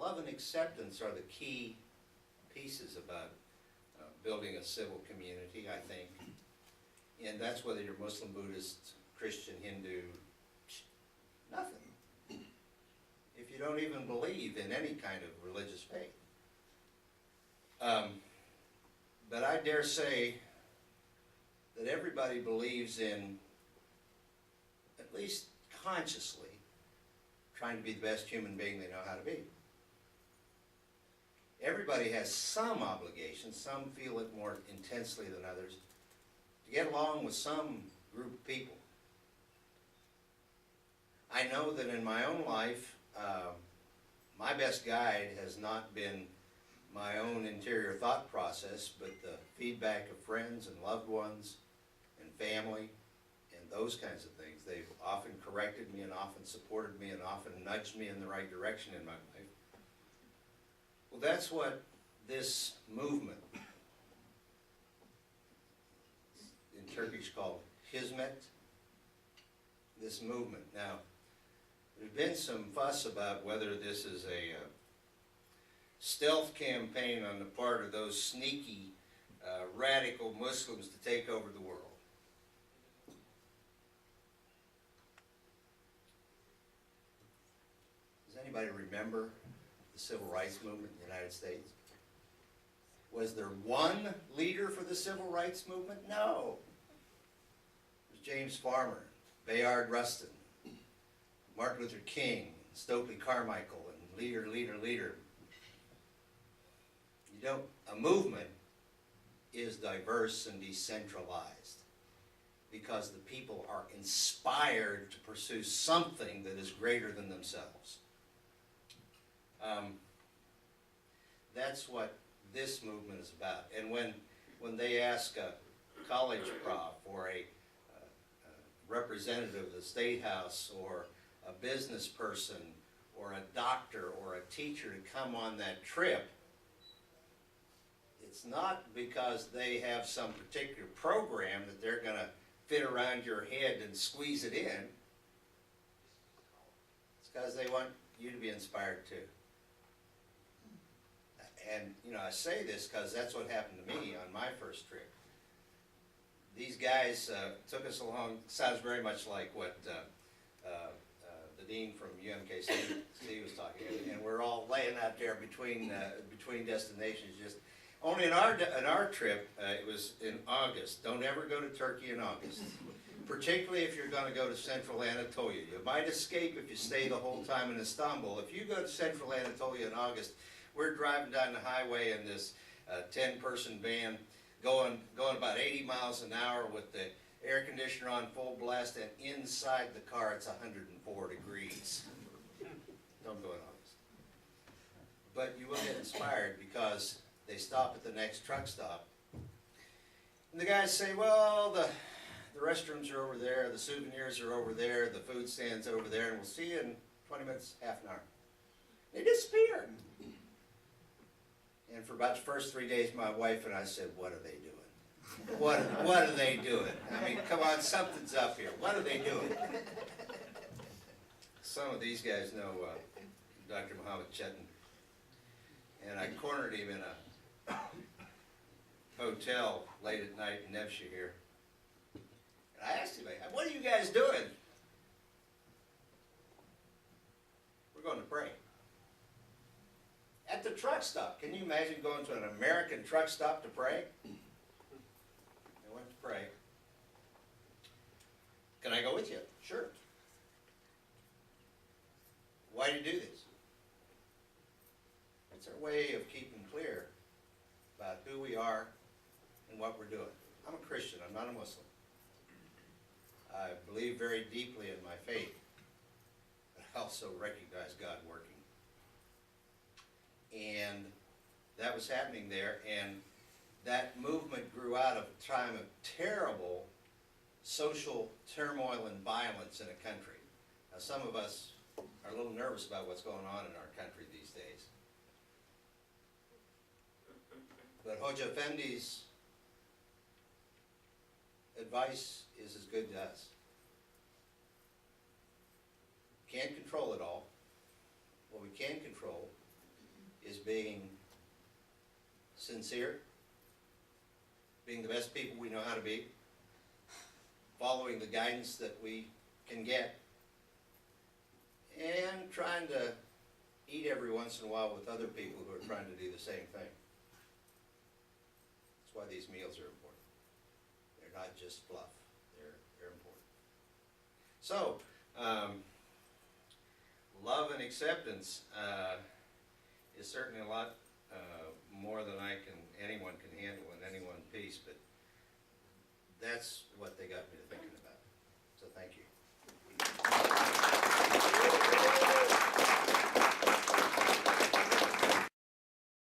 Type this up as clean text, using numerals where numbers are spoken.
love and acceptance are the key pieces about building a civil community, I think. And that's whether you're Muslim, Buddhist, Christian, Hindu, nothing. If you don't even believe in any kind of religious faith. But I dare say that everybody believes in, at least consciously, trying to be the best human being they know how to be. Everybody has some obligation, some feel it more intensely than others, to get along with some group of people. I know that in my own life, my best guide has not been my own interior thought process, but the feedback of friends and loved ones and family and those kinds of things. They've often corrected me and often supported me and often nudged me in the right direction in my life. Well, that's what this movement, in Turkish called Hizmet, this movement. Now, there's been some fuss about whether this is a stealth campaign on the part of those sneaky, radical Muslims to take over the world. Does anybody remember the Civil Rights Movement in the United States? Was there one leader for the Civil Rights Movement? No. It was James Farmer, Bayard Rustin, Martin Luther King, Stokely Carmichael, and leader. You know, a movement is diverse and decentralized because the people are inspired to pursue something that is greater than themselves. That's what this movement is about. And when they ask a college prof or a representative of the State House or a business person or a doctor or a teacher to come on that trip, it's not because they have some particular program that they're going to fit around your head and squeeze it in. It's because they want you to be inspired too. And, you know, I say this because that's what happened to me on my first trip. These guys took us along, sounds very much like what the dean from UMKC was talking about. And we're all laying out there between destinations. Just only in our trip, it was in August. Don't ever go to Turkey in August, particularly if you're going to go to Central Anatolia. You might escape if you stay the whole time in Istanbul. If you go to Central Anatolia in August, we're driving down the highway in this 10-person van, going about 80 miles an hour with the air conditioner on full blast, and inside the car it's 104 degrees. Don't go in August. But you will get inspired because they stop at the next truck stop. And the guys say, well, the restrooms are over there, the souvenirs are over there, the food stand's over there, and we'll see you in 20 minutes, half an hour. They disappear. And for about the first 3 days, my wife and I said, what are they doing? What are they doing? I mean, come on, something's up here. What are they doing? Some of these guys know Dr. Muhammad Chetan. And I cornered him in a hotel late at night in Nevşehir here. And I asked him, what are you guys doing? We're going to pray. At the truck stop. Can you imagine going to an American truck stop to pray? I went to pray. Can I go with you? Sure. Why do you do this? It's our way of keeping clear about who we are and what we're doing. I'm a Christian. I'm not a Muslim. I believe very deeply in my faith, but I also recognize God working. And that was happening there, and that movement grew out of a time of terrible social turmoil and violence in a country. Now, some of us are a little nervous about what's going on in our country these days. But Hoca Efendi's advice is as good to us. Can't control it all. What we can control being sincere, being the best people we know how to be, following the guidance that we can get, and trying to eat every once in a while with other people who are trying to do the same thing. That's why these meals are important. They're not just fluff. They're important. So, love and acceptance is certainly a lot more than anyone can handle in any one piece, but that's what they got me to thinking about. So thank you.